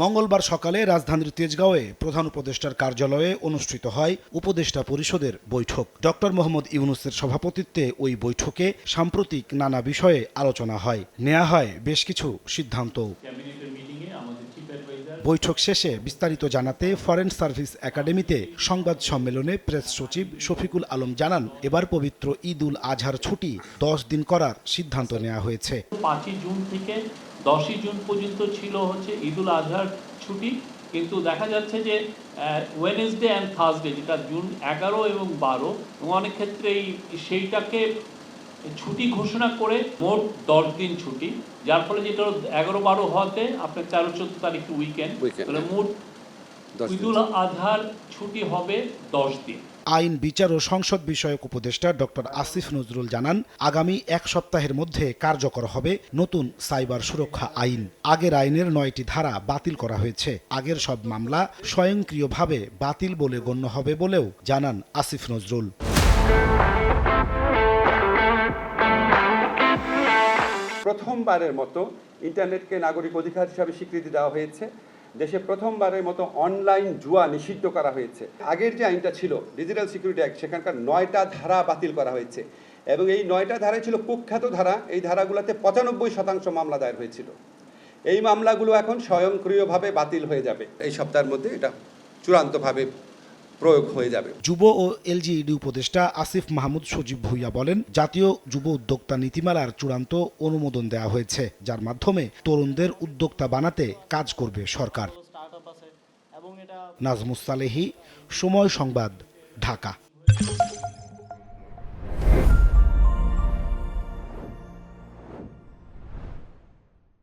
মঙ্গলবার সকালে রাজধানীর তেজগাঁওয়ে প্রধান উপদেষ্টার কার্যালয়ে অনুষ্ঠিত হয় উপদেষ্টা পরিষদের বৈঠক। ডক্টর মোহাম্মদ ইউনূসের সভাপতিত্বে ওই বৈঠকে সাম্প্রতিক নানা বিষয়ে আলোচনা হয়, নেওয়া হয় বেশ কিছু সিদ্ধান্ত। বৈঠক শেষে বিস্তারিত জানাতে ফরেন সার্ভিস একাডেমিতে সংবাদ সম্মেলনে প্রেস সচিব শফিকুল আলম জানান, এবার পবিত্র ঈদ উল আজহার ছুটি 10 দিন করার সিদ্ধান্ত নেওয়া হয়েছে। 5 জুন থেকে 10 জুন পর্যন্ত ছিল ঈদ উল আজহার ছুটি, কিন্তু দেখা যাচ্ছে যে ওয়েডনেসডে অ্যান্ড থার্সডে, যেটা জুন 11 এবং 12, এবং অনেক ক্ষেত্রেই সেইটাকে ছুটি ঘোষণা করে মোট 10 দিন ছুটি, যার ফলে যেটা 11-12 হওয়াতে আপনার 13-14 তারিখ উইকেন্ড, তাহলে মোট ঈদ উল আজহার ছুটি হবে 10 দিন। আইন, বিচার ও সংসদ বিষয়ক উপদেষ্টা ডক্টর আসিফ নজরুল জানান, আগামী এক সপ্তাহের মধ্যে কার্যকর হবে নতুন সাইবার সুরক্ষা আইন। আগের আইনের 9টি ধারা বাতিল করা হয়েছে। আগের সব মামলা স্বয়ংক্রিয়ভাবে বাতিল বলে গণ্য হবে বলেও জানান আসিফ নজরুল। প্রথমবারের মতো ইন্টারনেটকে নাগরিক অধিকার হিসাবে স্বীকৃতি দেওয়া হয়েছে। দেশে প্রথমবারের মতো অনলাইন জুয়া নিষিদ্ধ করা হয়েছে। আগের যে আইনটা ছিল ডিজিটাল সিকিউরিটি অ্যাক্ট, সেখানকার 9টা ধারা বাতিল করা হয়েছে এবং এই 9টা ধারাই ছিল কুখ্যাত ধারা। এই ধারাগুলোতে 95% মামলা দায়ের হয়েছিল। এই মামলাগুলো এখন স্বয়ংক্রিয়ভাবে বাতিল হয়ে যাবে। এই সপ্তাহের মধ্যে এটা চূড়ান্তভাবে প্রয়োগ হয়ে যাবে। যুব ও এলজিইডি উপদেষ্টা আসিফ মাহমুদ সজীব ভুইয়া বলেন, জাতীয় যুব উদ্যোক্তা নীতিমালার চূড়ান্ত অনুমোদন দেওয়া হয়েছে, যার মাধ্যমে তরুণদের উদ্যোক্তা বানাতে কাজ করবে সরকার। নাজমুস সালেহী, সময় সংবাদ, ঢাকা।